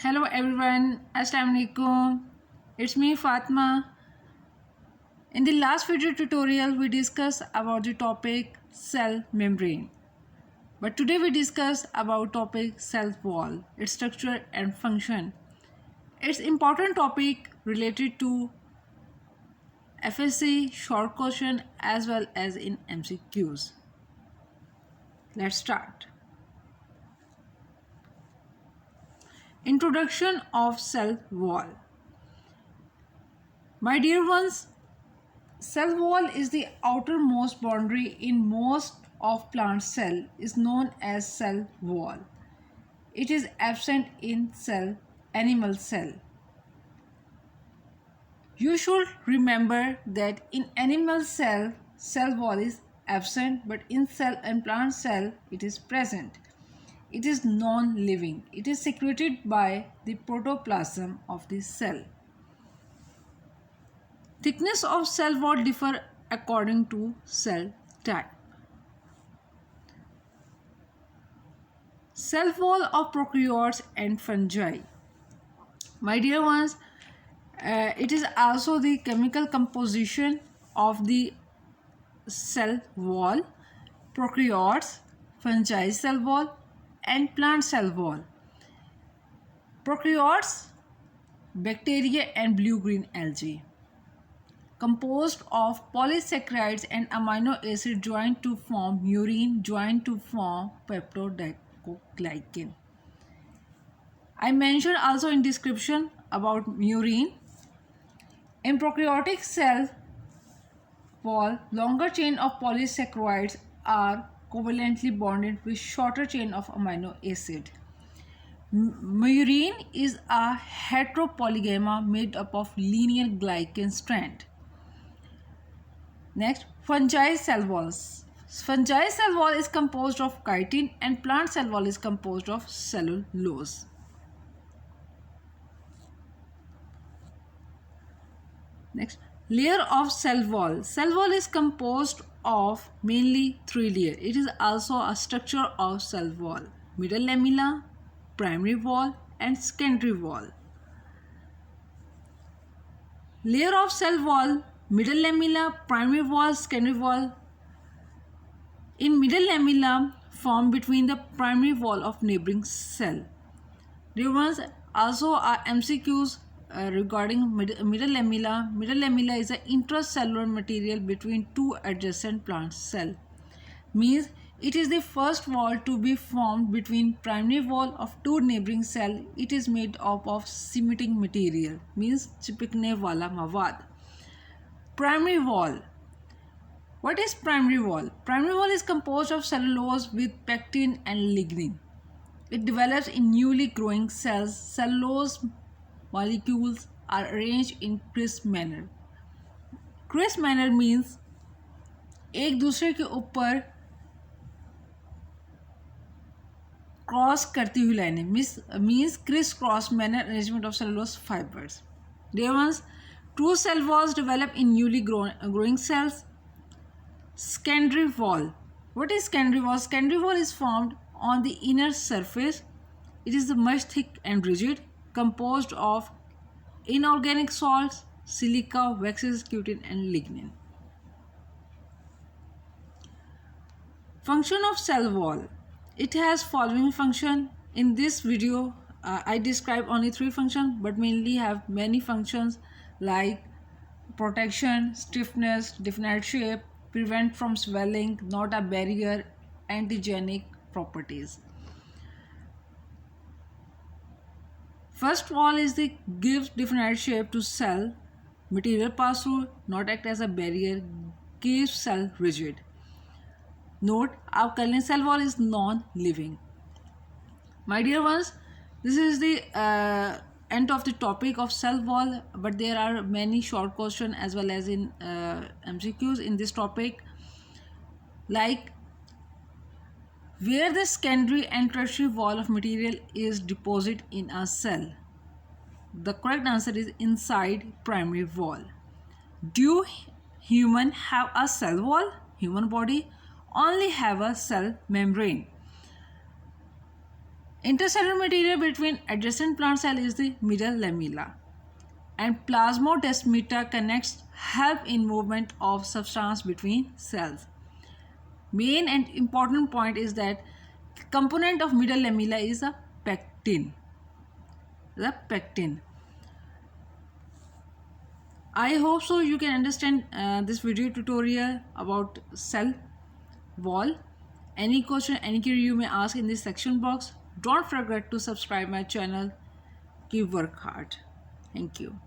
Hello everyone, Assalamu alaikum. It's me Fatma. In the last video tutorial we discussed about the topic cell membrane. But today we discuss about topic cell wall, its structure and function. It's important topic related to FSC, short question as well as in MCQs. Let's start. Introduction of cell wall. My dear ones, cell wall is the outermost boundary in most of plant cell is known as cell wall. It is absent in animal cell. You should remember that in animal cell wall is absent, but in cell and plant cell it is present. It is non-living. It is secreted by the protoplasm of the cell. Thickness of cell wall differ according to cell type. Cell wall of prokaryotes and fungi. My dear ones, it is also the chemical composition of the cell wall, prokaryotes, fungi cell wall and plant cell wall. Prokaryotes, bacteria and blue-green algae. Composed of polysaccharides and amino acid joined to form murine, joined to form peptidoglycan. I mentioned also in description about murine. In prokaryotic cell wall, longer chain of polysaccharides are covalently bonded with shorter chain of amino acid. Murine is a heteropolygamma made up of linear glycan strand. Next, fungi cell walls. Fungi cell wall is composed of chitin and plant cell wall is composed of cellulose. Next, layer of cell wall. Cell wall is composed of mainly three layers. It is also a structure of cell wall: middle lamella, primary wall and secondary wall. Layer of cell wall: middle lamella, primary wall, secondary wall. In middle lamella formed between the primary wall of neighboring cell. There was also are MCQs regarding middle lamella. Middle lamella is an intracellular material between two adjacent plant cells. Means it is the first wall to be formed between primary wall of two neighboring cells. It is made up of cementing material. Means chipkne wala mawad. Primary wall. What is primary wall? Primary wall is composed of cellulose with pectin and lignin. It develops in newly growing cells. Cellulose molecules are arranged in crisp manner. Crisp manner means एक दूसरे के ऊपर cross करती हुई लाइनें. means criss cross manner arrangement of cellulose fibers. Dear ones, two cell walls develop in newly growing cells. Secondary wall. What is secondary wall? Secondary wall is formed on the inner surface. It is much thick and rigid, composed of inorganic salts, silica, waxes, chitin and lignin. Function of cell wall. It has following function. In this video I describe only three functions, but mainly have many functions like protection, stiffness, definite shape, prevent from swelling, not a barrier, antigenic properties. First wall is the gives definite shape to cell. Material pass through, not act as a barrier, keeps cell rigid. Note, our cell wall is non-living. My dear ones, this is the end of the topic of cell wall, but there are many short questions as well as in MCQs in this topic, like where the secondary and tertiary wall of material is deposited in a cell. The correct answer is inside primary wall. Do human have a cell wall? Human body only have a cell membrane. Intercellular material between adjacent plant cell is the middle lamella, and plasmodesmata connects help in movement of substance between cells. Main and important point is that component of middle lamella is a pectin. The pectin. I hope so you can understand this video tutorial about cell wall. Any question, any query you may ask in this section box. Don't forget to subscribe my channel. Keep work hard. Thank you.